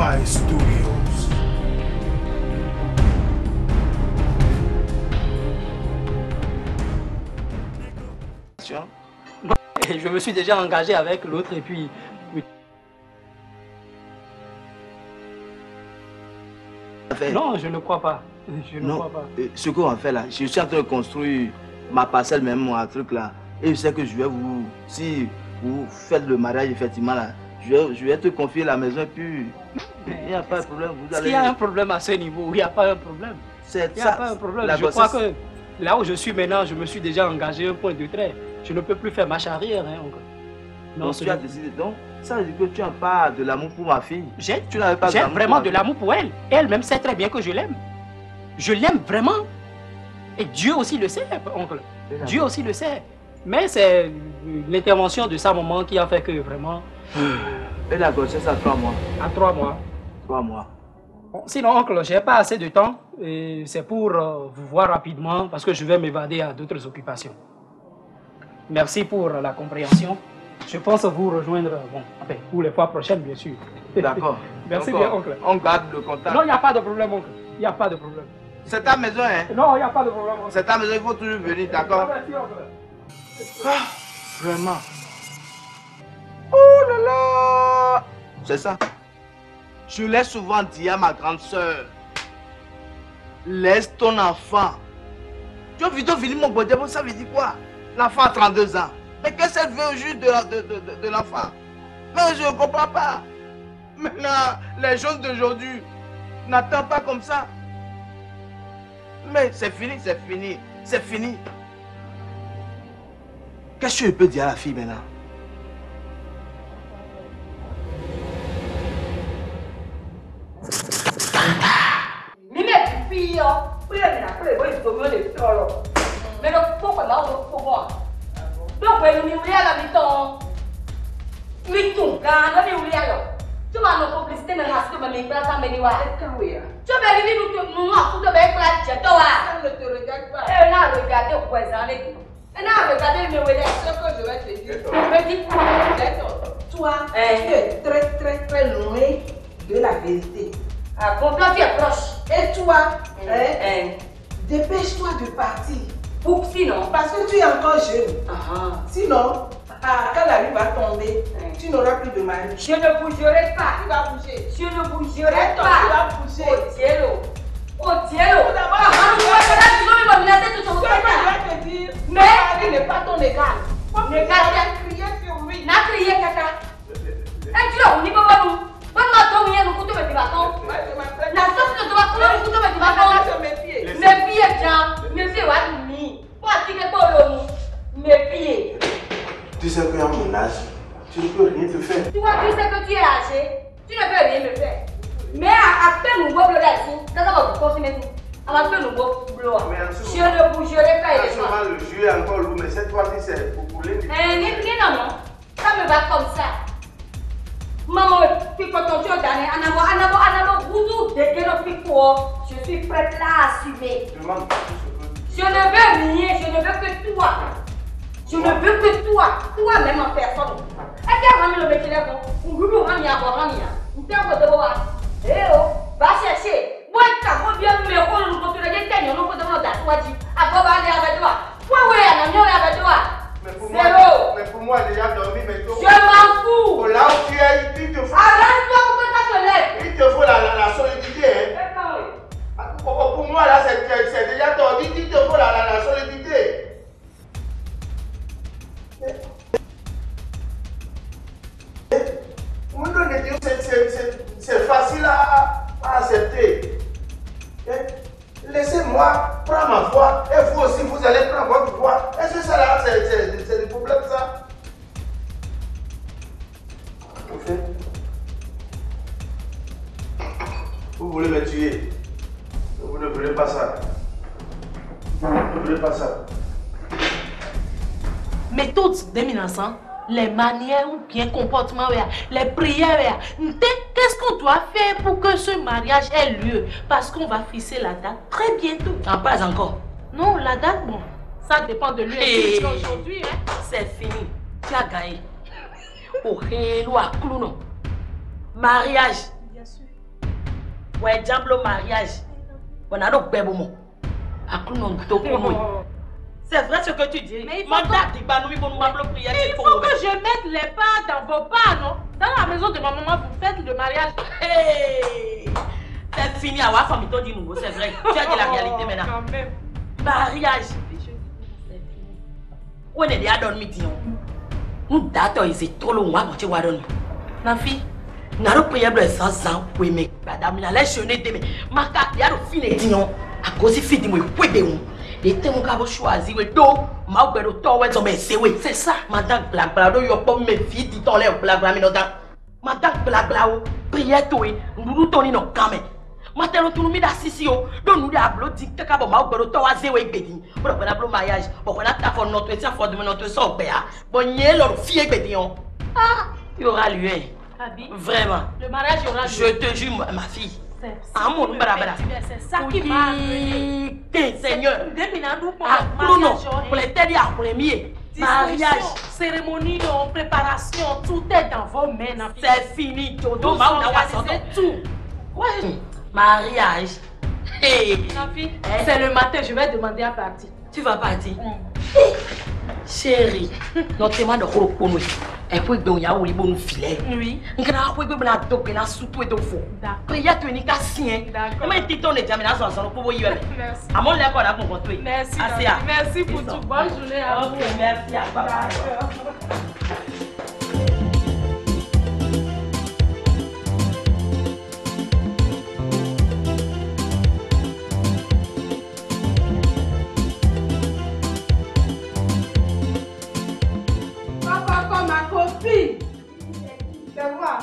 My Studios. Je me suis déjà engagé avec l'autre et puis... Non, je ne crois pas. Je ne crois pas. Ce qu'on va faire là, je suis en train de construire ma parcelle même, mon truc là. Et je sais que je vais vous... Si vous faites le mariage, effectivement là, je vais te confier la maison et puis... Il n'y a pas de problème. S'il y a un problème à ce niveau, il n'y a pas un problème. Il n'y a pas un problème. Je crois que là où je suis maintenant, je me suis déjà engagé un point de trait. Je ne peux plus faire marche arrière. Hein, non, tu as décidé. Donc, ça veut dire que tu n'as pas de l'amour pour ma fille. J'ai vraiment de l'amour pour elle. Elle-même sait très bien que je l'aime. Je l'aime vraiment. Et Dieu aussi le sait, oncle. Dieu aussi le sait. Mais c'est l'intervention de sa maman qui a fait que vraiment... Et la grossesse à 3 mois. À 3 mois. 3 mois. Sinon, oncle, je n'ai pas assez de temps. C'est pour vous voir rapidement parce que je vais m'évader à d'autres occupations. Merci pour la compréhension. Je pense vous rejoindre pour les fois prochaines, bien sûr. D'accord. Merci bien, oncle. On garde le contact. Non, il n'y a pas de problème, oncle. Il n'y a pas de problème. C'est ta maison, hein? Non, il n'y a pas de problème. C'est ta maison, il faut toujours venir, d'accord? Merci, oncle. Ah, vraiment. Oh là là! C'est ça. Je l'ai souvent dit à ma grande soeur. Laisse ton enfant. Tu as vu mon body, ça veut dire quoi? L'enfant a 32 ans. Mais qu'est-ce qu'elle veut au juste de l'enfant? Mais je ne comprends pas. Maintenant, les choses d'aujourd'hui n'attendent pas comme ça. Mais c'est fini, c'est fini, c'est fini. Qu'est-ce que je peux dire à la fille maintenant? Mais le pourquoi là on voir. Donc nous nous à la mi-temps. Mi-temps quand nous nous là. Tu vas nous complicité dans la suite mais pas ça mais ni wa. Tu vas vivre nous tout de même là tu toi. Ça ne te regarde pas. Et là regarder au voisin les. Et là regarder me ouais ce que je vais te dire. Me dis toi tu es très très loin de la vérité. Ah complètement tu es proche. Et toi dépêche-toi de partir. Pour sinon, parce que tu es encore jeune. Sinon, quand la nuit va tomber, tu n'auras plus de mari. Je ne bougerai pas. Tu vas bouger. Je ne bougerai pas. Tu vas bouger. Oh Dieu. Oh Dieu. Je vais te dire. Mais il n'est pas ton égal. L'égal, crier sur lui. N'a crié caca. Et tu l'as, on n'y peut pas nous. La sauce ne doit pas nous couper du bâton. Mes pieds, Jean. Mes pieds, mes pieds. Tu sais que à mon âge, tu ne peux rien te faire. Tu vois, tu sais que tu es âgé. Tu ne peux rien me faire. Mais à peine nous voit le là-dessus, ça va vous consommer tout. À peine nous voit le je ne bougerai pas. Le jus est encore lourd, mais cette fois-ci c'est pour couler. Non. Ça me va comme ça. Maman, tu peux ton Dieu d'année, Anabo, Boudou, je suis prête là à assumer. Je ne veux rien, je ne veux que toi. Je ne veux que toi, toi-même en personne. Est-ce que tu as le métier là? Va chercher. Moi, tu as bien me rôle, nous continuons à dire, nous continuons à dire, avec toi. Mais pour moi, j'ai déjà dormi, mais toi. Je m'en fous. Là où tu es, il te faut. Arrête-toi pour que ça te lève. Il te faut la solidité. Hein? Pour moi, là, c'est déjà tordu. Il te faut la solidité. C'est facile à accepter. Laissez-moi prendre ma voix et vous aussi vous allez prendre votre voix. Est-ce que ça là c'est le problème ça? Ok. Vous voulez me tuer? Vous ne voulez pas ça. Vous ne voulez pas ça. Mais toutes des menaçants, les manières ou bien comportements, les prières, qu'est-ce qu'on doit faire pour que ce mariage ait lieu? Parce qu'on va fixer la date très bientôt. Ah, pas encore. Non, la date, bon, ça dépend de lui. Et aujourd'hui, c'est fini. Tu as gagné. Au hello à clou, non. Mariage. Bien sûr. Ouais, jambe mariage. On a donc bébé. C'est vrai ce que tu dis. Mais il faut que je mette les pas dans vos pas, non? Dans la maison de ma maman, vous faites le mariage. Hey! C'est fini, à wa famille, dit nouveau, c'est vrai. Tu as dit la réalité maintenant. Quand même. Mariage. C'est fini. Où est-ce qu'il y a dormi, Tion? Nous datons, c'est trop long, moi, tu vois, dormi. Ma fille. N'a pas prié de 100 ans, oui, mais madame, la lèche, je n'ai pas. Ma carte, il y a le fin et Tion. À cause de fille, moi, oui, ben, et t'es mon gars, choisi, oui, donc, ma belle, toi, ouais, c'est oui, c'est ça. Madame, blague, blague, yo, pas mes filles, dit on l'air, blague, blague, madame, blague, blague, prière, toi, nous, Tony, non, quand même. Maintenant, tu nous mets d'assisio, donc nous avons dit que quand ma belle, toi, zéro, et béni, pour le mariage, pour qu'on a ta for notre sang, for de notre sang, bon, y est, leur fille, et béni, ah, il y aura lieu. Vraiment. Le mariage, il y aura lieu. Je te jure, ma fille. C'est ça qui m'a amené. Seigneur. Pour les têtes à premier. Mariage, cérémonie, préparation, tout est dans vos mains. C'est fini. C'est tout. Mariage. C'est le matin, je vais demander à partir. Tu vas partir? Chérie, notre témoin de Horokono. Et puis, il y a un bon filet. Oui. Il y a un peu de dope, il y a un soupe de faux. Prière, tu es un cassien. D'accord. Mais tu es déjà dans son pour vous. Merci. À mon l'école, à mon compte. Merci. Merci pour tout. Bonne journée à vous. Merci à papa. C'est moi.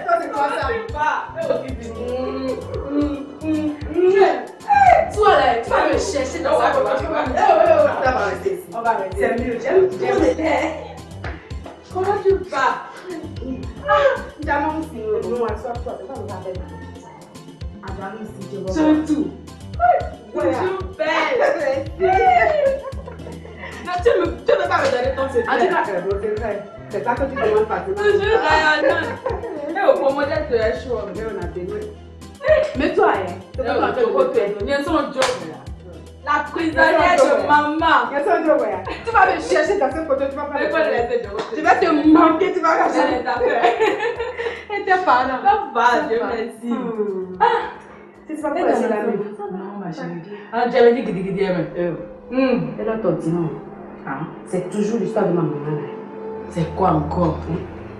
Toi, c'est quoi ça? Toi, là, tu vas me chercher dans sa voiture. On va rester ici. On va rester. C'est mieux, j'aime. Comment tu vas? Diamant aussi. Non, assois-toi. C'est pas mon appel. Diamant aussi, je vois. Surtout. Toujours belle. Tu ne peux pas me donner ton secret. Ah, tu n'as pas de secret. C'est ça que tu demandes pas. Toujours rayonnant. Mais au modèle de la show, on a béni. Mais toi, tu peux pas te retenir. Il y a son job. La prisonnière de maman. Il y a son job. Tu vas me chercher dans ce côté. Tu vas pas me laisser. Tu vas te manquer. Tu vas racheter les affaires. Et tes parents. Ça va, Dieu merci. C'est pas pour la non, ma chérie. Ah, tu avais dit que tu disais. Elle a tordu, non? C'est toujours l'histoire de ma maman. C'est quoi encore?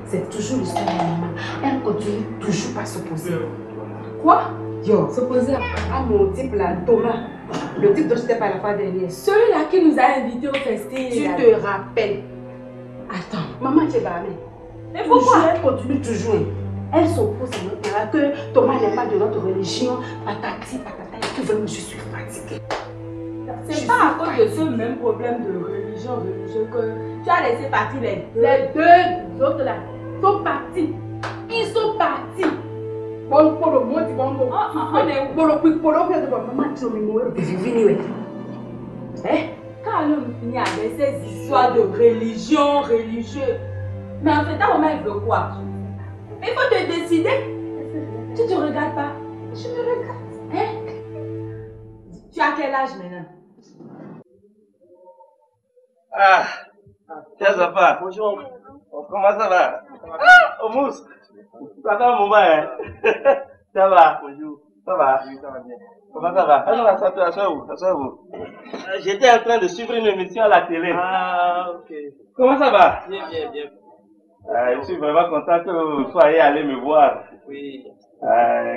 C'est toujours l'histoire de ma maman. Elle continue toujours pas s'opposer. Quoi? Yo, s'opposer à mon type là, Thomas. Le type dont je t'ai parlé la fois dernière. Celui-là qui nous a invités au festin. Tu te rappelles? Attends, maman, tu es barrée. Mais pourquoi? Elle continue toujours. Elle s'oppose à notre parent que Thomas n'est pas de notre religion. Patati, patata. Et que vraiment, je suis fatiguée. C'est pas à cause de ce même problème de religion que tu as laissé partir les deux autres là. Ils sont partis. Ils sont partis. Bon, pour le monde, on est où? Pour le quick, pour le fait de maman, tu es venu. Quand on finit avec ces histoires de religion, religieux. Mais en fait, ta maman, elle veut quoi? Mais il faut te décider. Tu ne te regardes pas. Je me regarde. Tu as quel âge maintenant? Ah, tiens, ça va. Bonjour. Comment ça va? Oh, Mousse. Ça va, maman, hein? Ça va. Bonjour. Ça va? Oui, ça va bien. Comment ça va? Alors, asseyez-vous. J'étais en train de suivre une émission à la télé. Ah, ok. Comment ça va? Bien. Je suis vraiment content que vous soyez allé me voir. Oui.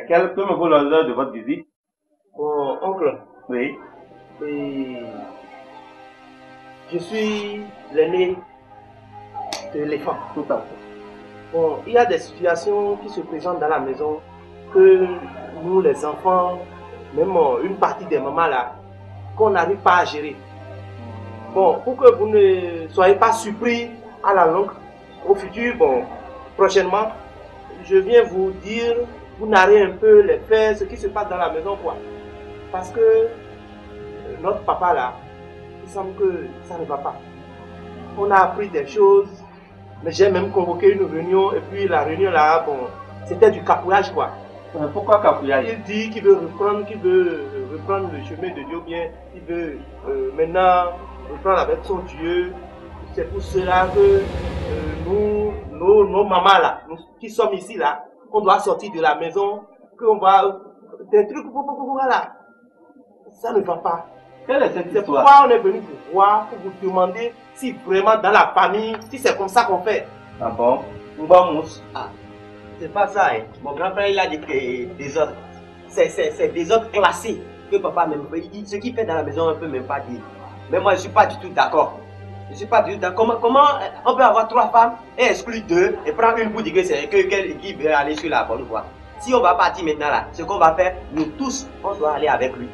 Quel peut me vaut l'honneur de votre visite? Oh, oncle. Oui. Je suis l'aîné de l'éléphant. Tout à fait. Bon, il y a des situations qui se présentent dans la maison que nous, les enfants, même une partie des mamans là, qu'on n'arrive pas à gérer. Bon, pour que vous ne soyez pas surpris à la longue, au futur, bon, prochainement, je viens vous dire, vous narrer un peu les faits, ce qui se passe dans la maison, quoi. Parce que notre papa là, il semble que ça ne va pas. On a appris des choses Mais j'ai même convoqué une réunion et puis la réunion là, bon, c'était du capouillage quoi. Pourquoi capouillage? Il dit qu'il veut reprendre le chemin de Dieu, bien il veut maintenant reprendre avec son Dieu. C'est pour cela que nos mamans là, nous qui sommes ici là, on doit sortir de la maison, qu'on va des trucs voilà. Ça ne va pas. C'est pourquoi on est venu vous voir pour vous demander si vraiment dans la famille, si c'est comme ça qu'on fait. Ah bon? C'est pas ça, hein. Mon grand-père il a dit que des autres. C'est des autres classés que papa même. Ce qu'il fait dans la maison, on ne peut même pas dire. Mais moi je ne suis pas du tout d'accord. Je ne suis pas du tout d'accord. Comment on peut avoir 3 femmes et exclure 2 et prendre une pour dire que c'est qu'elle qui veut aller sur la bonne voie. Si on va partir maintenant là, ce qu'on va faire, nous tous, on doit aller avec lui.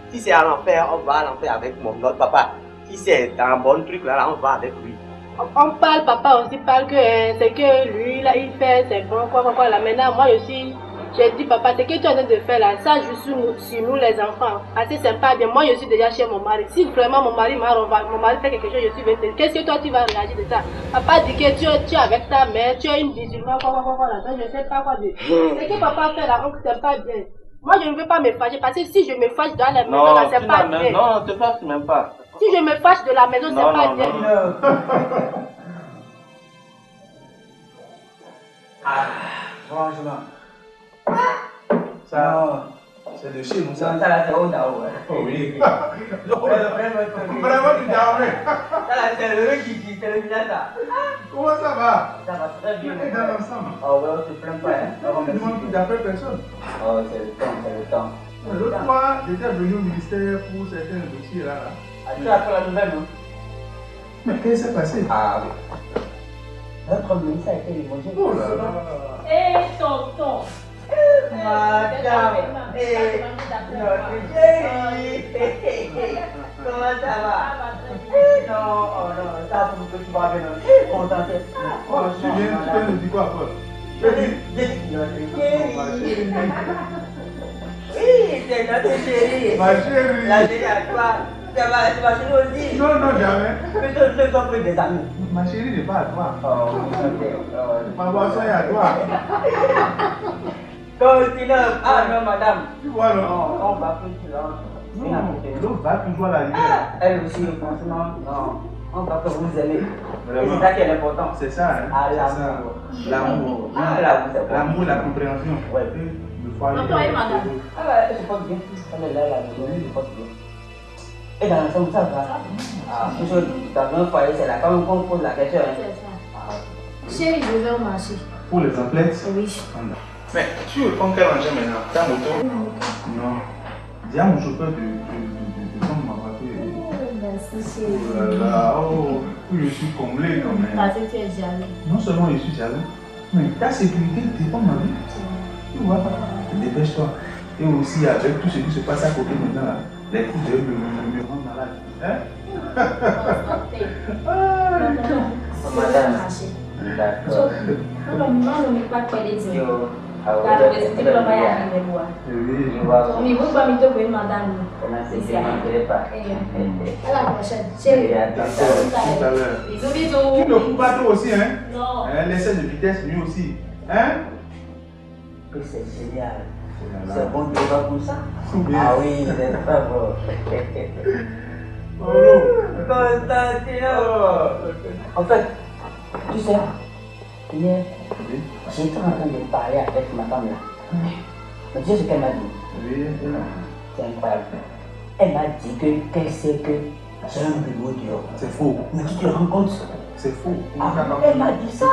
Si c'est à l'enfer, on va à l'enfer avec notre papa. Si c'est un bon truc là, on va avec lui. On parle, papa aussi parle que c'est que lui là il fait, c'est bon, quoi. Là maintenant, moi aussi, j'ai dit papa, c'est que tu es en train de faire là, ça joue sur nous les enfants. Assez sympa, bien. Moi je suis déjà chez mon mari. Si vraiment mon mari fait quelque chose, je suis venue. Qu'est-ce que toi tu vas réagir de ça? Papa dit que tu es avec ta mère, tu es une musulmane, quoi là, je sais pas quoi dire. C'est que papa fait là, c'est pas bien. Moi je ne veux pas me fâcher parce que si je me fâche dans la maison, là, c'est pas bien. Non, te fâche même pas. Si je me fâche de la maison, c'est pas bien. Ah, franchement. Ça, c'est de chez nous, ça. Ça là, c'est au Dao. Oh oui. Vraiment du Dao. Ça là, c'est le mec qui termine ça. Comment ça va? Ça va très bien. On est dans l'ensemble. Oh, ouais, on se plaint pas. On ne demande plus d'après personne. Oh, c'est le temps. L'autre fois, j'étais venu au ministère pour certains dossiers là. Tu as fait la nouvelle, non? Mais qu'est-ce qui s'est passé? Ah oui. Notre ministère a été limogé. Oh là là. Hé, tonton. Madame, notre chérie. Comment ça va? Non, ça pour que tu vas bien contenter. Tu viens de dire quoi encore? Je dis notre chérie. Oui, c'est notre chérie. Ma chérie. La chérie à toi. Ça va, tu vas chez nous aussi? Non, jamais. Mais je t'en prie des amis. Ma chérie n'est pas à toi. Oh, ok. Ma boisson est à toi. Continue. Ah non, madame. Tu vois, non? Non, on va plus là. Non, l'autre va toujours à la lumière. Elle aussi, franchement, non. On va que vous aimer. C'est ça qui est important. C'est ça, hein? Ah, l'amour. L'amour, la compréhension. Ouais. Le foyer. Madame. Ah ouais, je porte bien. Elle est là, je porte bien. Et dans la chambre, ça va. Ah, toujours dans un foyer, c'est là. Quand on pose la question. C'est ça. Chérie, je vais au marché. Pour les emplettes? Oui. Mais tu prends quel engin maintenant? Ta moto? Non. Dis à mon chauffeur de prendre ma voiture. Merci chérie. Oh là là, oh, je suis comblé quand même. Parce que tu es jaloux. Non seulement je suis jaloux, mais ta sécurité dépend de ma vie. Tu vois, dépêche-toi. Et aussi avec tout ce qui se passe à côté maintenant là, les coups de me rendent malade. Hein? Madame. D'accord. Non, pas quoi les dire. Claro, ese tipo lo vaya a renegar. Mi voz para mí todo es madame. C'est pas. À la prochaine. Chérie. Tout à l'heure. Bisous, bisous. Tu ne coupes pas toi aussi, hein? Non. L'essai de vitesse, lui aussi. Hein? C'est génial. C'est bon de voir comme ça? Oui. Ah oui, c'est pas bon. Constantino. En fait, tu sais, hier, j'étais en train de parler avec ma femme là. Mais tu sais ce qu'elle m'a dit? Oui. C'est incroyable. Elle m'a dit qu'elle sait que j'ai un bureau dehors. C'est faux. Mais tu te rends compte? C'est faux. Ah, elle m'a dit ça.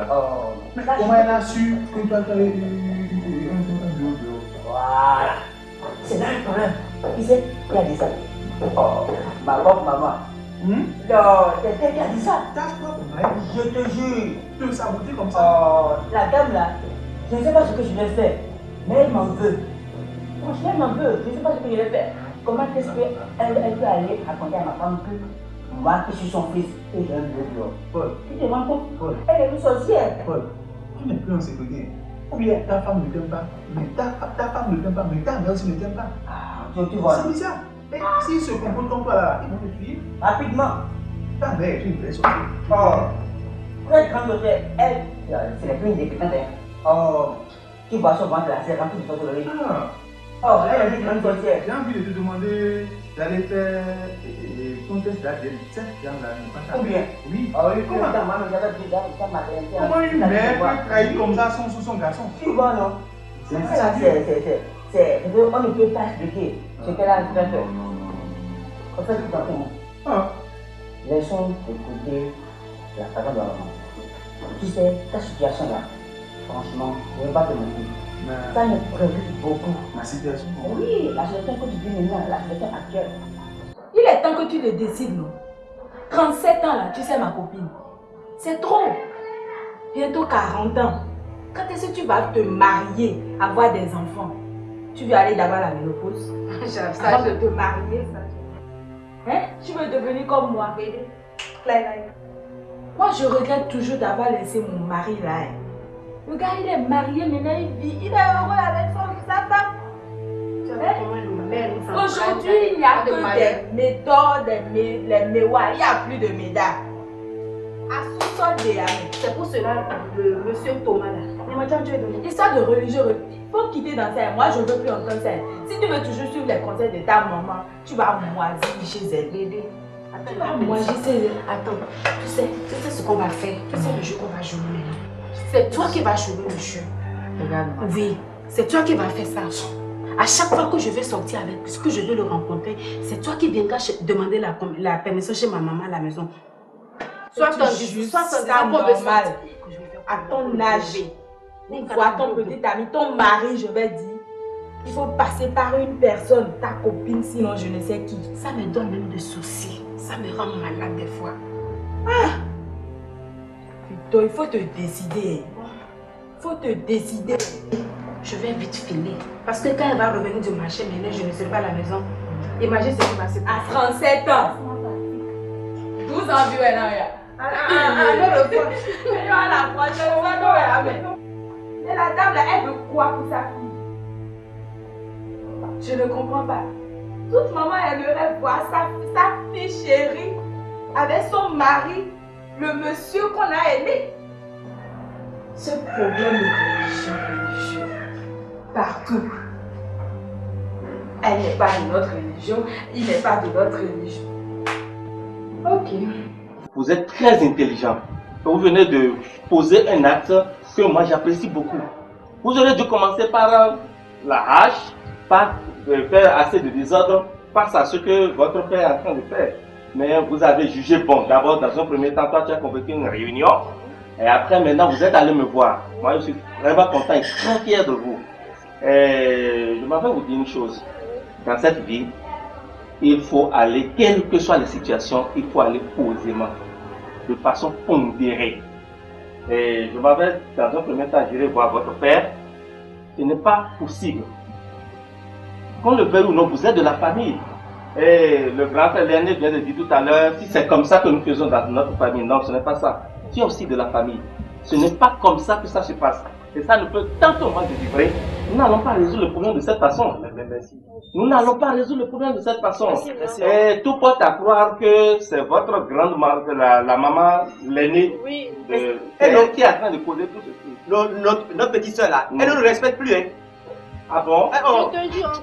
Oh. Mais comment elle a su que tu as fait un bureau dehors? Voilà. C'est là le problème. Tu sais, qui a dit ça? Oh, ma propre maman. Non, c'est elle qui a dit ça. Je te jure. Tu veux saboter comme ça? Oh, la dame là, je ne sais pas ce que je vais faire, mais elle m'en veut. Franchement, elle m'en veut. Je ne sais pas ce que je vais faire. Comment est-ce qu'elle peut aller raconter à ma femme que moi qui suis son fils et j'ai un bureau dehors? Paul. Tu te rends compte? Elle est une sorcière. Paul, tu n'es plus en sécurité. Ou bien ta femme ne t'aime pas, mais ta femme ne t'aime pas, mais ta mère aussi ne t'aime pas. Ah, tu vois. C'est bizarre. Et s'ils se comportent comme toi là, ils vont te tuer. Rapidement. Ta mère est une vraie sorcière. Oh. très grande frère, elle, c'est la plus indépendante. Oh, tu vois son ventre là, c'est rempli de sorcellerie. Oh, elle est une grande sorcière. J'ai envie de te demander d'aller faire ton test d'ADN. Cette femme-là n'est pas ta mère. Oui. Oh, oui, Comment une mère peut trahir comme ça son garçon? Tu vois, non? On ne peut pas expliquer ce qu'elle a fait. En fait, tout simplement. Laissons écouter la parole de la maman. Tu sais, ta situation là, franchement, je ne vais pas te mentir. Ça me préoccupe beaucoup. Ma situation? Oui, la situation que tu vis maintenant, la situation actuelle. Il est temps que tu le décides, non? 37 ans là, tu sais ma copine. C'est trop. Bientôt 40 ans. Quand est-ce que tu vas te marier, avoir des enfants? Tu veux aller d'abord à la ménopause? Avant de te marier, ça. Hein? Tu veux devenir comme moi, bébé? Moi, je regrette toujours d'avoir laissé mon mari là. Le gars, il est marié, maintenant il vit. Il est heureux avec sa femme. Aujourd'hui, il n'y a que des méthodes, les méwah. Il n'y a plus de médailles. À sous-sol des amis. C'est pour cela le monsieur Thomas là. Histoire de religieux, il faut quitter dans ça. Moi, je ne veux plus entendre ça. Si tu veux toujours suivre les conseils de ta maman, tu vas moisir chez elle, bébé. Attends, moi, je sais. Attends, tu sais ce qu'on va faire. Tu sais le jeu qu'on va jouer maintenant. C'est toi qui vas jouer le jeu. Regarde-moi. Oui, c'est toi qui vas faire ça. À chaque fois que je vais sortir avec, que je vais le rencontrer, c'est toi qui viendras demander la permission chez ma maman à la maison. Soit ton normal, à ton âge, une fois ton petit ami, ton mari, je vais dire, il faut passer par une personne, ta copine, sinon je ne sais qui. Ça me donne même des soucis, ça me rend malade des fois. Ah! Putain, il faut te décider. Il faut te décider. Je vais vite filer. Parce que quand elle va revenir du marché, maintenant, je ne serai pas à la maison. Imagine ce qui va se passer. À 37 ans. 12 ans, vu, elle a. Et la dame là, elle veut quoi pour sa fille? Je ne comprends pas. Toute maman aimerait voir sa fille chérie avec son mari, le monsieur qu'on a aimé. Ce problème de religion, partout. Elle n'est pas de notre religion, il n'est pas de notre religion. Ok. Vous êtes très intelligent. Vous venez de poser un acte que moi j'apprécie beaucoup. Vous aurez dû commencer par la hache, par faire assez de désordre face à ce que votre père est en train de faire. Mais vous avez jugé bon. D'abord, dans un premier temps, toi tu as convoqué une réunion. Et après, maintenant, vous êtes allé me voir. Moi, je suis vraiment content et très fier de vous. Et je m'avais vous dire une chose. Dans cette vie, il faut aller, quelles que soient les situations, il faut aller posément, de façon pondérée. Et je m'avais, dans un premier temps, j'irai voir votre père. Ce n'est pas possible. Qu'on le veuille ou non, vous êtes de la famille. Et le grand frère l'aîné vient de dire tout à l'heure, si c'est comme ça que nous faisons dans notre famille, non, ce n'est pas ça. Tu es aussi de la famille. Ce n'est pas comme ça que ça se passe. Et ça ne peut tant au moins délivrer. Nous n'allons pas résoudre le problème de cette façon. Nous n'allons pas résoudre le problème de cette façon. Et tout porte à croire que c'est votre grande mère, la maman, l'aînée, qui est en train de poser tout ceci. Notre petite soeur là, elle ne nous respecte plus. Hein. Ah bon?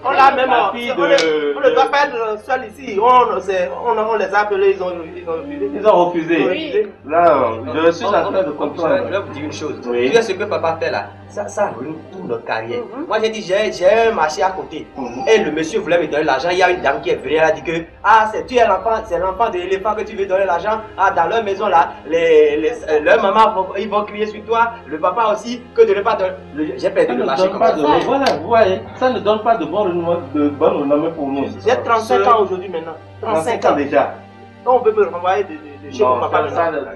On l'a même appris on ne doit pas être seul ici. On les a appelés, ils ont refusé. Oui. Là, je suis en train de comprendre. Je vais vous dire une chose. Oui. Tu sais ce que papa fait là? Ça ruine toute notre carrière. Moi j'ai dit, j'ai un marché à côté. Et le monsieur voulait me donner l'argent. Il y a une dame qui est venue, elle a dit que tu es l'enfant, c'est l'enfant de l'éléphant que tu veux donner l'argent. Dans leur maison là, leur maman ils vont crier sur toi, le papa aussi, que de ne pas donner. J'ai perdu le marché comme ça. Voilà, vous voyez, ça ne donne pas de bonnes renommées pour nous. J'ai 35 ans aujourd'hui maintenant. 35 ans déjà. Donc on peut me renvoyer de chez mon papa.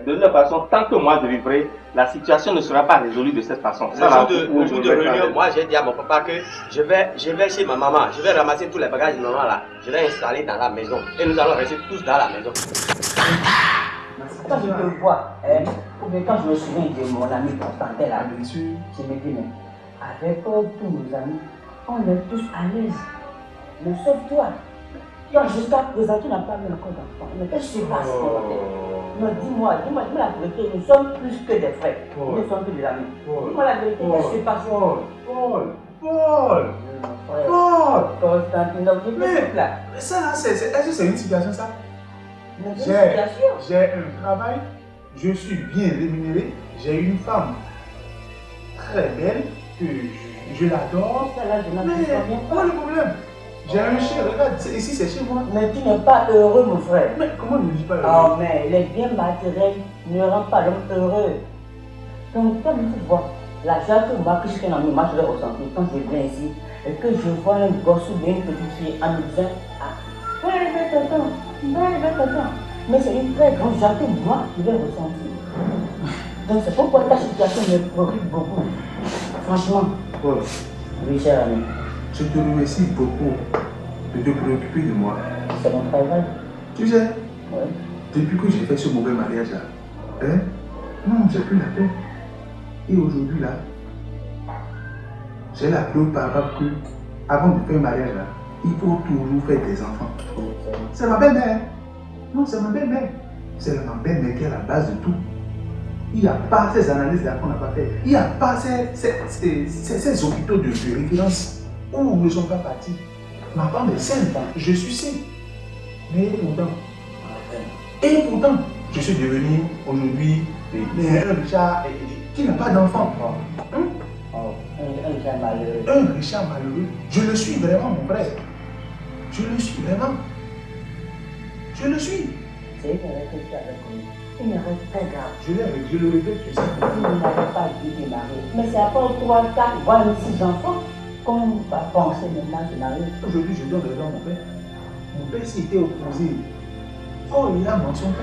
De toute façon, tant que moi je vivrai, la situation ne sera pas résolue de cette façon. Le jour de réunion, moi j'ai dit à mon papa que je vais chez ma maman, je vais ramasser tous les bagages de maman là, je vais installer dans la maison et nous allons rester tous dans la maison. Quand je te vois, quand je me souviens de mon ami Constantin là, je me dis, mais avec tous nos amis, on est tous à l'aise. Mais sauf toi, jusqu'à présent, tu n'as pas eu encore d'enfant. Mais qu'est-ce qui se passe? Non, dis-moi la vérité, nous sommes plus que des frères. Nous ne sommes que des amis. Dis-moi la vérité, qu'est-ce qui se passe? Paul! Constantinople, mais ça là, est-ce que c'est une situation ça? J'ai un travail, je suis bien rémunéré, j'ai une femme très belle, que je l'adore. Mais quoi le problème? J'ai un chien, regarde, ici c'est chez moi. Mais tu n'es pas heureux, mon frère. Mais comment ne dis pas heureux? Oh, mais les biens matériels ne rendent pas l'homme heureux. Donc, comme tu vois, la joie que moi, que je suis un ami, moi je vais ressentir quand je viens ici et que je vois un gosse ou bien une petite fille en me disant, ah, va aller tonton. Mais c'est une très grande joie que moi je vais ressentir. Donc, c'est pourquoi ta situation me préoccupe beaucoup. Franchement. Paul. Oui, cher ami. Je te remercie beaucoup de te préoccuper de moi. C'est mon travail. Tu sais, oui. Depuis que j'ai fait ce mauvais mariage là, non, j'ai plus la paix. Et aujourd'hui là, j'ai la préoccupation que avant de faire un mariage là, il faut toujours faire des enfants. C'est ma belle-mère. Non, c'est ma belle-mère. C'est ma belle-mère qui est la base de tout. Il n'y a pas ces analyses là qu'on n'a pas fait. Il n'y a pas ces hôpitaux de référence où nous ne sommes pas partis. Ma femme est saine, je suis saine. Mais pourtant, je suis devenu aujourd'hui un Richard qui n'a pas d'enfant. Un Richard malheureux. Un Richard malheureux. Je le suis vraiment, mon frère. Je le suis vraiment. Je le suis. C'est une erreur que tu avais commise. Une erreur très grave. Je le regrette, tu sais. Tu n'avais pas dû te marier. Mais c'est après 3, 4, voire 6 enfants qu'on va penser maintenant de marier. Aujourd'hui, je donne raison à mon père. Mon père s'était opposé. Oh, il a mentionné.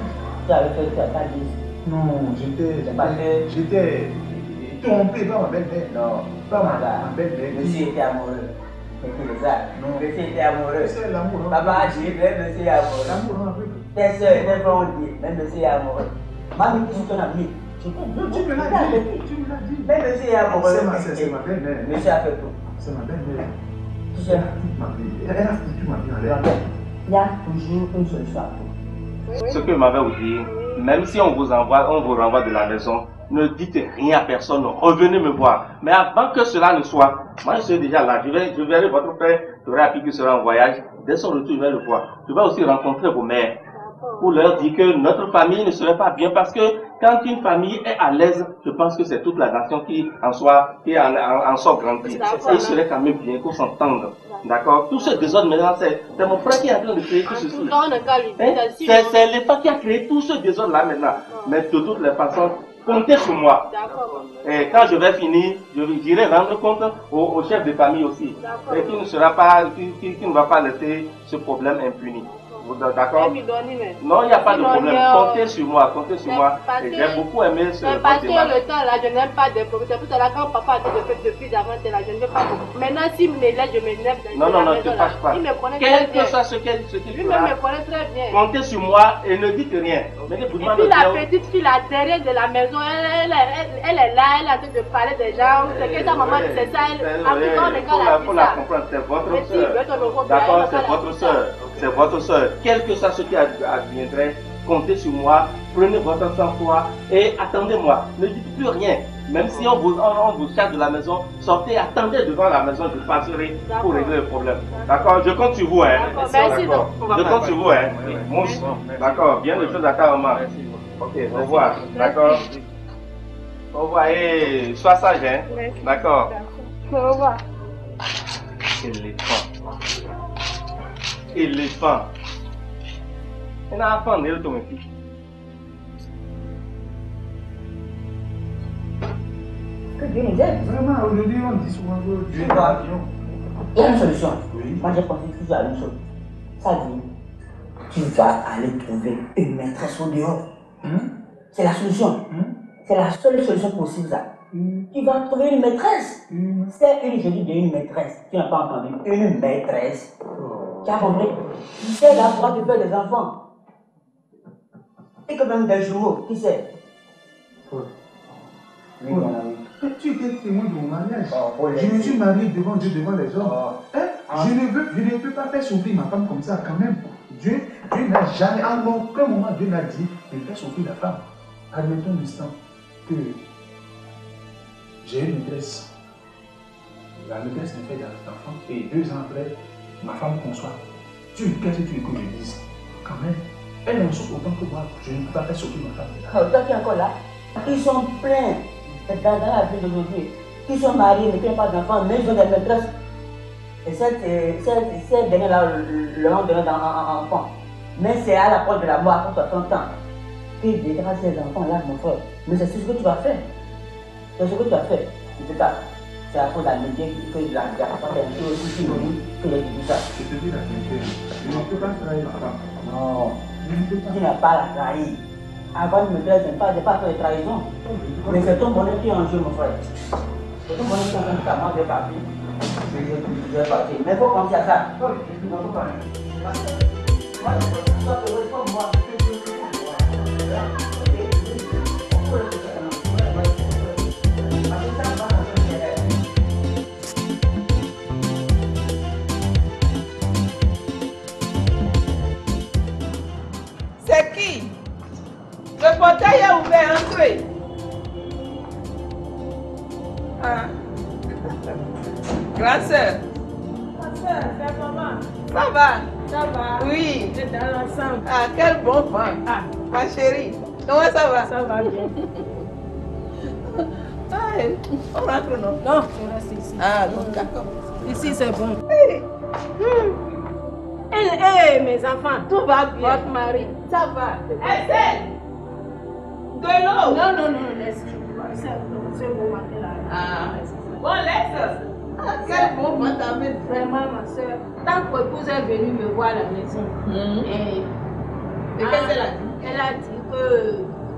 Tu avais fait, tu n'as pas dit. Non, j'étais trompé par ma belle-mère. Non, pas ma belle-mère. Monsieur était amoureux. C'est ça. Non. Monsieur était amoureux. C'est l'amour. Papa a dit, même monsieur est amoureux. L'amour, non, tes soeurs, tes frères ont dit, même monsieur est amoureux. Mamie, tu es ton ami. Tu me l'as dit. Même monsieur est amoureux. C'est ma belle-mère. Monsieur a fait tout. C'est ma belle-mère. Tu sais, elle a foutu ma vie en l'air. il y a toujours une solution à tout. Ce que m'avait dit, même si on vous renvoie de la maison, ne dites rien à personne, revenez me voir. Mais avant que cela ne soit, moi je suis déjà là, je verrai votre père, j'aurai appris qu'il sera en voyage. Dès son retour, je vais le voir. Je vais aussi rencontrer vos mères pour leur dire que notre famille ne serait pas bien parce que quand une famille est à l'aise, je pense que c'est toute la nation qui en sort grandie. Il serait quand même bien qu'on s'entende. D'accord? Tout ce désordre maintenant, c'est mon frère qui est en train de créer tout ceci. C'est l'État qui a créé tout ce désordre là maintenant. Mais de toutes les façons, comptez sur moi. Et quand je vais finir, j'irai rendre compte au chef de famille aussi. Et qui ne va pas laisser ce problème impuni. D'accord? Non, il n'y a pas de problème. Comptez sur moi, J'ai beaucoup aimé ce débat. Parce que le temps là, je n'aime pas des problèmes. C'est pour cela quand papa a dit de faire depuis avant, là, je ne veux pas beaucoup. Maintenant, s'il me laisse, je m'énerve. Non, ne te fâche pas. Il me connaît Quel très bien. que soit ce qu'il fera, me connaît très bien. Comptez sur moi et ne dites rien. Et puis la petite fille là, derrière de la maison, elle est là, elle est en train de parler des gens. C'est que sa maman disait ça. Il faut la comprendre, c'est votre soeur. D'accord, c'est votre soeur. C'est votre soeur. Quel que soit ce qui adviendrait, comptez sur moi, prenez votre sang-froid et attendez-moi. Ne dites plus rien. Même si on vous chasse de la maison, sortez, attendez devant la maison, je passerai pour régler le problème. D'accord? Je compte sur vous, hein? Merci. Je compte sur vous, hein? D'accord, bien de choses à ta maman. Ok, au revoir. D'accord? Au revoir et sois sage, hein? D'accord? Au revoir. Éléphant. Il a un enfant, il est tombé. Que Dieu nous aide. Vraiment, aujourd'hui, on dit souvent que Dieu il y a une solution. Moi, j'ai pensé toujours à une chose. Ça dit, tu vas aller trouver une maîtresse au dehors. C'est la solution. C'est la seule solution possible, ça. Tu vas trouver une maîtresse. C'est je dis une maîtresse. Tu n'as pas entendu. Une maîtresse. Tu as compris? C'est là pour te faire des enfants. Et quand même des jumeaux, qui sait? Oui, mon ami. Tu étais témoin de mon mariage. Je me suis marié devant Dieu, devant les hommes. Je ne peux pas faire souffrir ma femme comme ça quand même. Dieu n'a jamais, en aucun moment, Dieu n'a dit de faire souffrir la femme. Admettons l'instant que j'ai une maîtresse. La maîtresse me fait d'enfant et 2 ans après, ma femme conçoit. Qu'est-ce que tu veux que je dise? Quand même, elle en souffre autant que moi. Je ne peux pas faire souffrir ma femme. Toi qui es encore là, ils sont pleins dans la vie d'aujourd'hui. Ils sont mariés, mais qui n'ont pas d'enfants, mais ils ont des maîtresses. Et cette dernière-là, leur ont donné un enfant. Mais c'est à la porte de la mort à 60 ans. Tu détras ces enfants-là, mon frère. Mais c'est ce que tu vas faire. C'est ce que tu as fait. En tout cas, c'est à cause de la métier que la femme est aussi que j'ai dit ça. Je te dis la vérité. Je ne peux pas trahir ma femme. Non, tu n'as pas la trahir. Avant de me dire, je n'ai pas fait de trahison. Mais c'est ton bonheur qui est en jeu, mon frère. C'est ton bonheur qui est en jeu. Moi, je vais partir. Je vais partir. Mais il faut penser à ça. Il faut pas. C'est qui? Le portail est ouvert, entrez. Ah. Grande sœur. C'est comment? Ça va? Ça va? Oui. C'est dans l'ensemble. Ah, quel bon vent. Ah, ma chérie. Comment ça va? Ça va bien. Ah, on rentre, non? Non, je reste ici. Ah, donc d'accord. Ici, c'est bon. Hey. Mes enfants, tout va bien. Votre mari, ça va. Estelle! De l'eau? Non, laisse-moi. C'est bon, ma là. Ah, bon, laisse. Ah, quel bon vent t'amène. Vraiment, ma soeur. Tant que l'épouse est venue me voir à la maison. Et qu'est-ce qu'elle a dit? Elle a dit que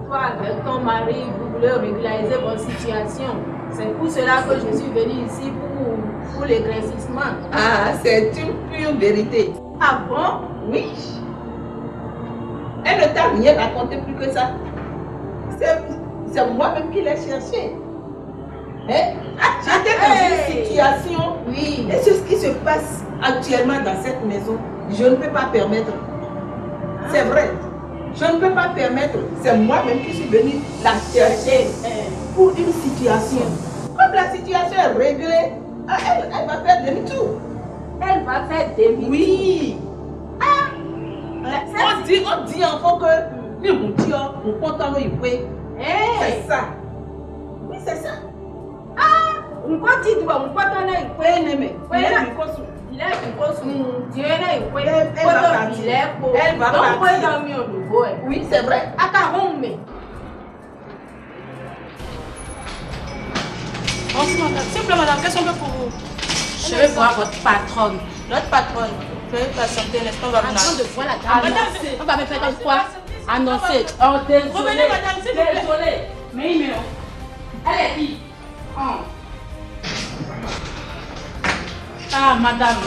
toi, avec ton mari, vous voulez régulariser votre situation. C'est pour cela que je suis venue ici pour l'éclaircissement. Ah, c'est une pure vérité. Ah bon? Oui. Elle ne t'a rien raconté plus que ça. C'est moi-même qui l'ai cherché. Hein? J'étais dans une situation. Oui. Et c'est ce qui se passe actuellement dans cette maison. Je ne peux pas permettre. C'est vrai. Je ne peux pas permettre. C'est moi-même qui suis venue la chercher pour une situation. Comme la situation est réglée, elle va faire demi-tour. Elle va faire demi-tour? Oui. Ah. On dit encore que les moutons, mon pantalon, il fait. C'est ça. Oui, c'est ça. Ah, on continue, mon pantalon, il fait. Il est elle va partir. Oui, c'est vrai. Bonjour madame. S'il vous plaît madame, qu'est-ce qu'on peut pour vous? Je vais voir votre patronne. Notre patronne. Veuillez patienter, n'est-ce pas? On va vous Madame, on va me faire quoi? Annoncer. Oh, désolé. Revenez madame, s'il vous plaît. Désolé. Mais elle est qui? Ah, madame.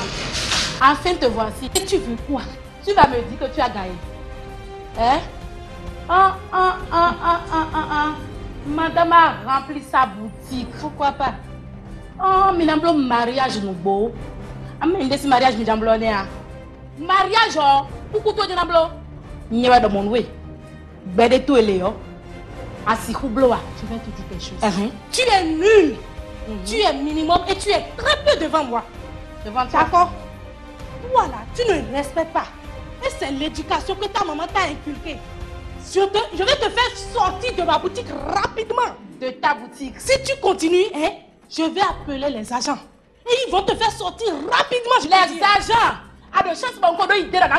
Enfin te voici. Et tu veux quoi? Tu vas me dire que tu as gagné. Hein? Madame a rempli sa boutique. Pourquoi pas? Oh, minamblo mariage nous beau. Mais ce mariage minamblo néa. Mariage oh, pourquoi toi minamblo? N'y a pas de mon way. Bede tout est là. Assis bloa. Je vais te dire quelque chose. Tu es nul. Tu es minimum et tu es très peu devant moi. Devant toi. D'accord? Voilà, tu ne respectes pas. Et c'est l'éducation que ta maman t'a inculquée. Je vais te faire sortir de ma boutique rapidement. De ta boutique. Si tu continues, hein, je vais appeler les agents. Et ils vont te faire sortir rapidement. Les agents. À de chance, mon condo il dérange.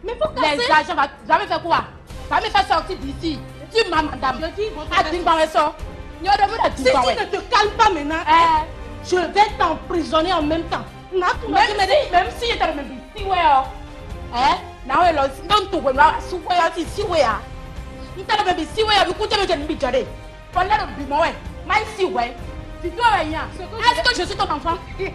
Mais faut casser. Les agents vont jamais faire quoi? Va me faire sortir d'ici. Tu m'as madame. Je dis, si tu ne te calmes pas maintenant, je vais t'emprisonner en même temps. Même si je t'ai dit, si ouais, hein? Now I lost. Don't to go out. So where is si where? You tell me si where. You could tell me to be jolly. For let it be more. My si where? Si toi es rien. Est-ce que je suis ton enfant? Hein?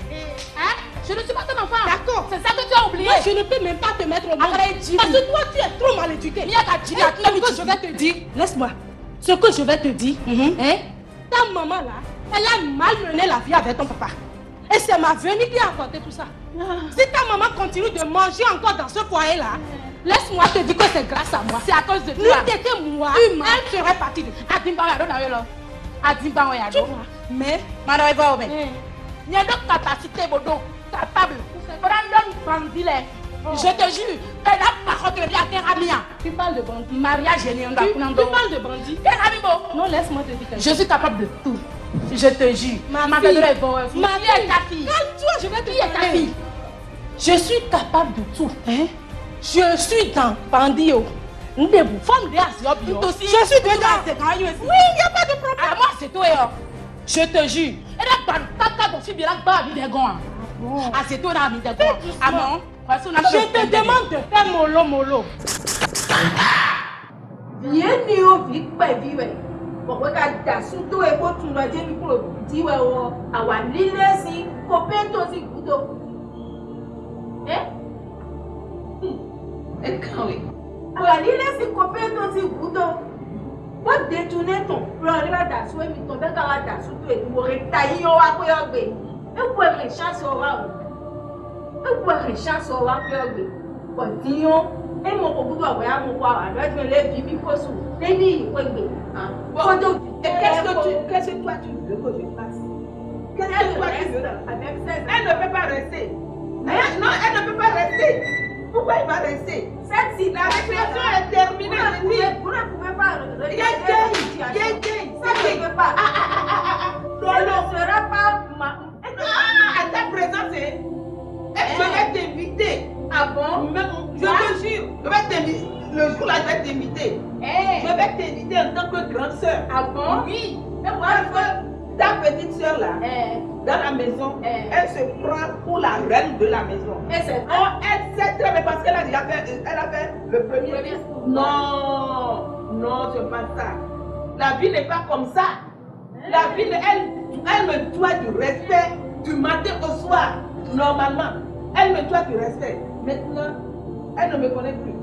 Je ne suis pas ton enfant. D'accord. C'est ça que tu as oublié. Moi, je ne peux même pas te mettre au monde. Parce que toi, tu es trop mal éduqué. Ce que je vais te dire, laisse-moi. Ce que je vais te dire, hein? Ta maman là, elle a malmené la vie avec ton papa. Et c'est ma venue qui a apporté tout ça. Si ta maman continue de manger encore dans ce foyer-là, laisse-moi te dire que c'est grâce à moi. C'est à cause de toi. Si t'étais moi, elle serait partie de... Mais, madame Eva Oben, il y a d'autres capacités, capable. Je te jure, elle a parole de bien. Tu parles de bandit. Mariage, tu parles de bandit. Non, laisse-moi te dire quelque chose. Je suis capable de tout. Je te jure. Ma fille est ta fille. Calme-toi, je vais te dire ta fille. Je suis capable de tout. Je suis dans bandit. Je suis dedans. Oui, il n'y a pas de problème. Moi, c'est toi. Je te jure. Elle a pas de caca dans ce bien là. Ah, c'est toi, ami. Je te demande de faire mollo. Viens, nous, vite, vivre. Pourquoi t'as surtout et pour tout le monde pour le dire à l'île si copain aussi couteau. Et quand oui. À l'île si copain aussi couteau. Pour détourner ton plan, il va t'assurer mais ton père va t'assurer et pour retailler au après. Et pour les chances au rang. Et pour les chances au rang que continuons. Et mon couteau a voyagé mon quoi. Alors je me lève du micro sous. Et qu'est-ce que toi tu veux que je fasse? Qu'est-ce que toi tu veux? Elle ne peut pas rester. Non, elle ne peut pas rester. Pourquoi il va rester? La récréation est terminée. Vous ne pouvez pas rester. Ça ne peut pas. Ça ne sera pas ma... À ta présence, je vais t'inviter. Ah bon? Je te jure, je vais t'inviter. Le jour-là, je vais t'inviter. Je vais t'inviter en tant que grande sœur. Ah bon? Oui. Parce que ta petite sœur là, dans la maison, elle se prend pour la reine de la maison. Elle sait très bien parce qu'elle a déjà fait, le premier. Non, c'est pas ça. La vie n'est pas comme ça. La vie, elle me doit du respect du matin au soir, normalement. Elle me doit du respect. Maintenant, elle ne me connaît plus.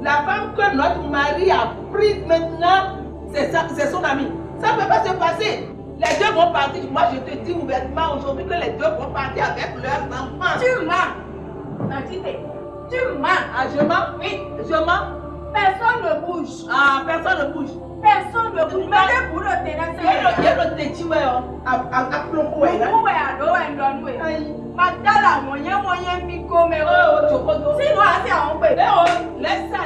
La femme que notre mari a prise maintenant, c'est son amie. Ça ne peut pas se passer. Les deux vont partir. Moi, je te dis ouvertement aujourd'hui que les deux vont partir avec leurs enfants. Tu mens. Tu mens. Ah, je mens? Oui, je mens. Personne ne bouge. Ah, personne ne bouge. Personne ne bouge. Mais les boules de ténèbres, c'est... Il y a le tétioué, à Plombo, Madala, moyen, Miko, mais sinon, c'est un peu. Laisse ça.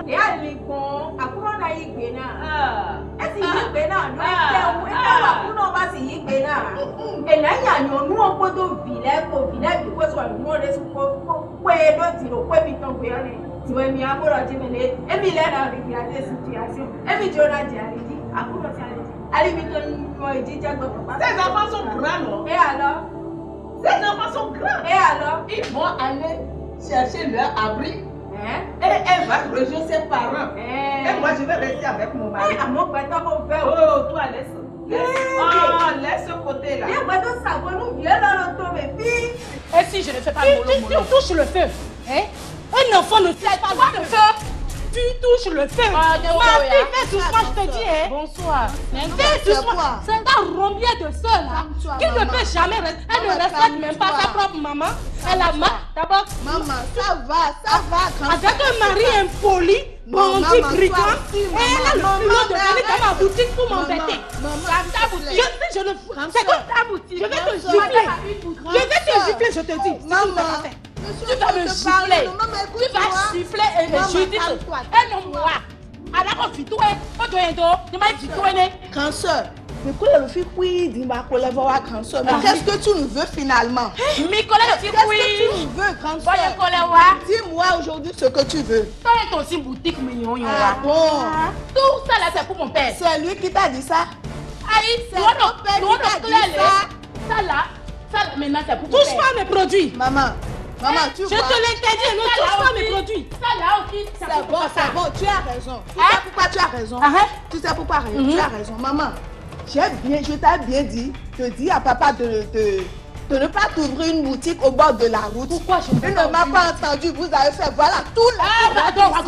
Et à l'icon, à quoi on a eu Bénin? Est-ce qu'il y a Bénin? Nous, on va s'y y Bénin. Et là, il y a nous, on peut de village, parce qu'on nous, on est sur quoi, tu vas m'y avoir dit, mais et il est dans la situation. Et puis, tu as dit, à quoi ces enfants sont grands, non? Et alors? Ces enfants sont grands. Et alors? Ils vont aller chercher leur abri. Et elle va rejoindre ses parents. Et moi, je vais rester avec mon mari. Mon père, mon père. Oh, toi, laisse. Laisse ce côté-là. Et moi, nous savons, nous viens dans le tomber. Et si je ne fais pas le mollo? Tu touches le feu. Un enfant ne sait pas le feu. Tu touches le feu. Ma fille, fais doucement, je te dis. Bonsoir. Fais doucement. C'est un rombier de soeur là. Qui ne peut jamais rester. Elle ne respecte même pas sa propre maman. Elle a marre. D'abord. Maman, ça va. Avec un mari impoli, bandit, brigand. Et elle a le culot de venir dans ma boutique pour m'embêter. Ta boutique. C'est comme ta boutique. Je vais te gifler. Je te dis. Maman. Tu vas me gifler. Tu vas siffler et me jeter. Et non, moi. Alors, on vit tout. Tu m'as dit tout. Cancer. Mais quoi le fait oui, dis-moi qu'on va voir cancer. Mais qu'est-ce que tu nous veux finalement? Mais qu'est-ce que tu nous veux, cancer? Dis-moi aujourd'hui ce que tu veux. Toi et ton aussi boutique mignon. Bon. Tout ça là, c'est pour mon père. C'est lui qui t'a dit ça? Aïe, c'est ton père qui t'a dit ça. Ça là, maintenant c'est pour mon père. Touche pas mes produits. Maman, tu vois. Je te l'interdis, ne touche pas mes produits. Ça là aussi, c'est bon, tu as raison. Tu sais pourquoi tu as raison? Tu sais pourquoi tu as raison, maman. Je t'ai bien dit, te dis à papa de ne pas t'ouvrir une boutique au bord de la route. Pourquoi je ne m'a pas entendu, vous avez fait, voilà, tout le raconte.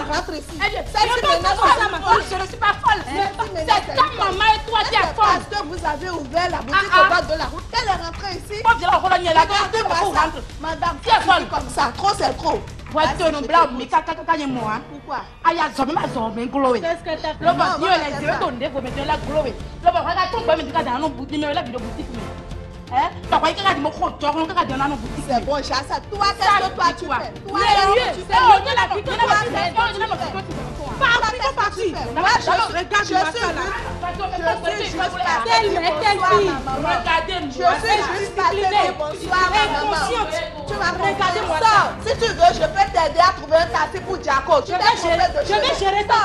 Rentre ici. Je ne suis pas folle. C'est ta maman et toi qui es folle. Parce que vous avez ouvert la boutique au bord de la route. Quel rentrer ici. Regardez-moi ça. Madame, tu es comme ça. Trop, c'est trop. Pourquoi? Qu'est-ce que c'est bon, Chassa. Toi, qu'est-ce que toi tu fais? Toi, tu vas regarder moi ça. Si tu veux, je peux t'aider à trouver un taxi pour Jaco. Je vais gérer ça.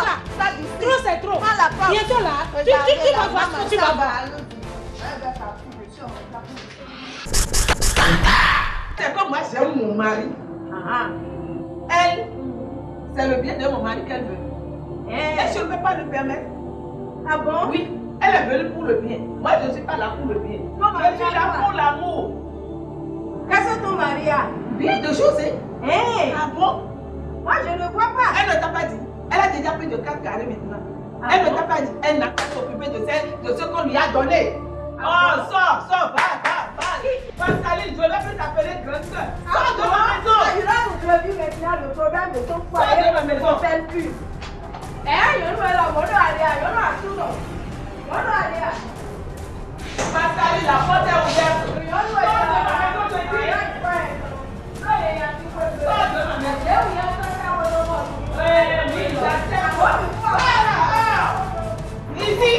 Trop c'est trop. Bientôt là, tu vas voir ce que tu vas voir. C'est comme moi, j'aime mon mari. Elle, c'est le bien de mon mari qu'elle veut. Et je ne peux pas le permettre. Ah bon? Oui, elle est venue pour le bien. Moi, je ne suis pas là pour le bien. Je suis là pour l'amour. Qu'est-ce que ton mari a? Bien de choses, hein? Ah bon? Moi, je ne vois pas. Elle ne t'a pas dit. Elle a déjà pris de 4 carrés maintenant. Elle ne t'a pas dit. Elle n'a qu'à s'occuper de ce qu'on lui a donné. Oh, sors, va. Pascaline, je vais plus t'appeler grande soeur. Sors de ma maison. Il a aujourd'hui maintenant le problème de ton foyer. Sors de ma maison. On ne fait plus. Pascaline, la porte est ouverte. Sors de ma maison, je dis. Sors de ma maison. Oui, ici,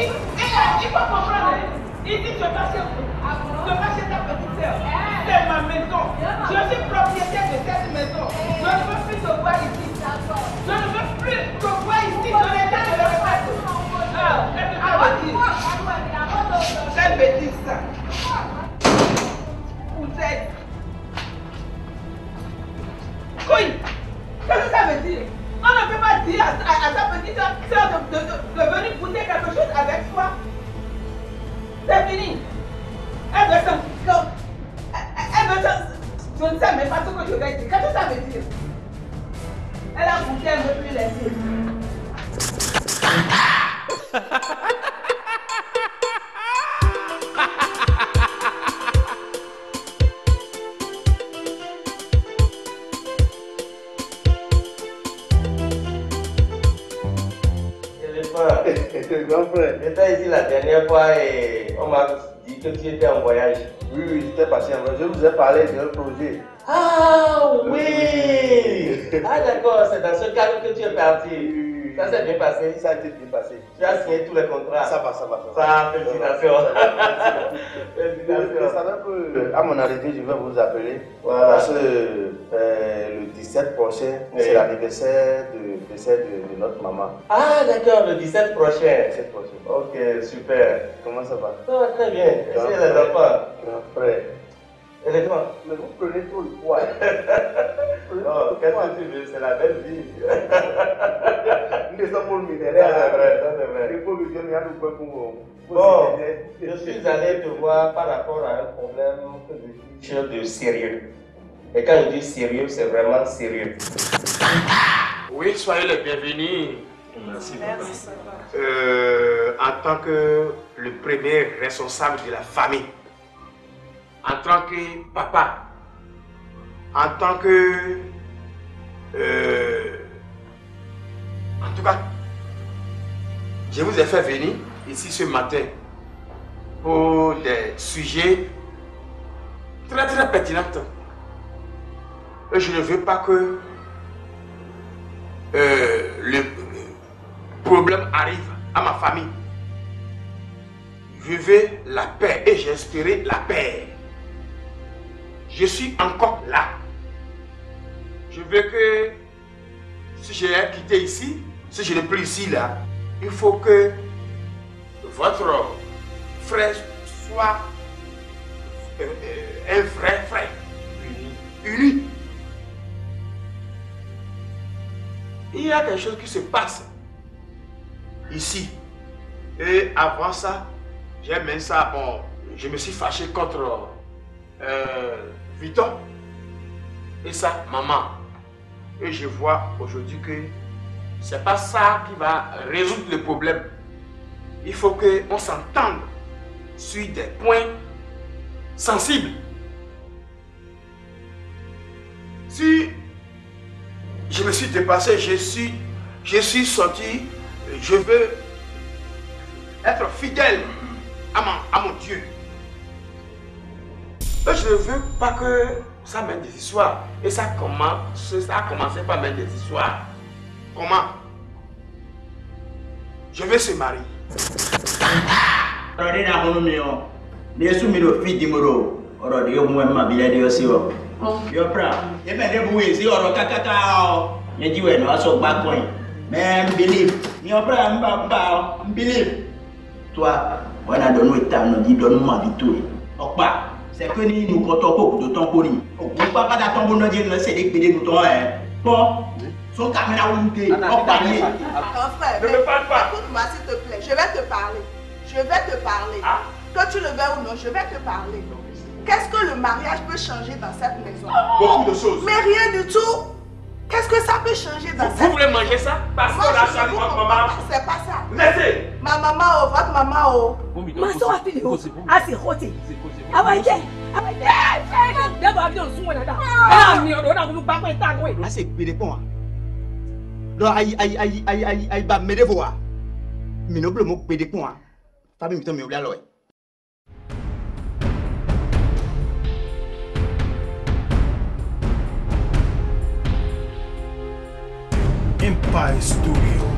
il faut comprendre. Ici, tu vas chez ta petite sœur. C'est ma maison. Je suis propriétaire de cette maison. Je ne veux plus te voir ici. Je ne veux plus te voir ici. Je n'ai pas de le refaire. Quelle bêtise ça. Vous êtes. Oui. Qu'est-ce que ça veut dire? On ne peut pas dire à sa petite sœur de venir goûter quelque chose avec toi. C'est fini. Elle veut ça. Je ne sais même pas ce que je vais dire. Qu'est-ce que ça veut dire? Elle a goûté, elle ne veut plus laisser. Grand frère, j'étais ici la dernière fois et on m'a dit que tu étais en voyage. Oui, j'étais parti en voyage. Je vous ai parlé d'un projet. Ah oui. Ah d'accord, c'est dans ce cadre que tu es parti. Ça s'est bien passé. Ça a été bien passé. Tu as signé tous les contrats. Ça va. Ça, félicitations. Félicitations. Vous savez que à mon arrivée, je vais vous appeler. Voilà. Parce que le 17 prochain, c'est l'anniversaire de décès de notre maman. Ah d'accord, le 17 prochain. Ok, super. Comment ça va? Ça va très bien. Essayez les enfants. Grand frère. Et les grands? Mais vous prenez tout le poids. Non, qu'est-ce que tu veux? C'est la belle vie. Nous sommes pour le millénaire. C'est vrai. Il faut que Dieu me donne pour. Bon, je suis allé te voir par rapport à un problème que je cherche de sérieux. Et quand je dis sérieux, c'est vraiment sérieux. Oui, soyez les bienvenus. Merci. En tant que le premier responsable de la famille, en tant que papa, en tant que... en tout cas, je vous ai fait venir ici ce matin pour des sujets très très pertinents. Et je ne veux pas que le problème arrive à ma famille. Je veux la paix et j'ai espéré la paix. Je suis encore là. Je veux que si j'ai quitté ici, si je n'ai plus ici là, il faut que votre frère soit un vrai frère. Uni. Il y a quelque chose qui se passe ici. Et avant ça, j'ai même ça, bon, je me suis fâché contre Victor et sa maman. Et je vois aujourd'hui que c'est pas ça qui va résoudre le problème. Il faut qu'on s'entende sur des points sensible. Si je me suis dépassé, je suis sorti, je veux être fidèle à mon Dieu. Et je ne veux pas que ça mène des histoires. Et ça a commencé par mettre des histoires. Comment? Je vais se marier. Toi, on a donné le temps, on dit donne-moi tout. C'est que nous comptons beaucoup de temps pour nous. On ne peut pas d'attendre pour nous dire que c'est des pédés nous. Bon, son caméra ou nous on parle. Frère, écoute-moi s'il te plaît, je vais te parler. Je vais te parler. Que tu le veuilles ou non, je vais te parler. Qu'est-ce que le mariage peut changer dans cette maison? Beaucoup de choses. Mais rien du tout. Qu'est-ce que ça peut changer dans cette maison? Vous voulez manger ça? Parce que là, ça votre maman. C'est pas ça. Laissez. Ma maman, votre maman. Ma soeur a fait des choses. Ah, c'est roté. Ah, ouais, d'abord, on s'en va là. Ah, on va pas être à ah, c'est pédé pour moi. Non, aïe, bah, me devoir. Mais non, plus, mon pédé pour moi. Famille, me tombe, me oublie alors. Empire Studio.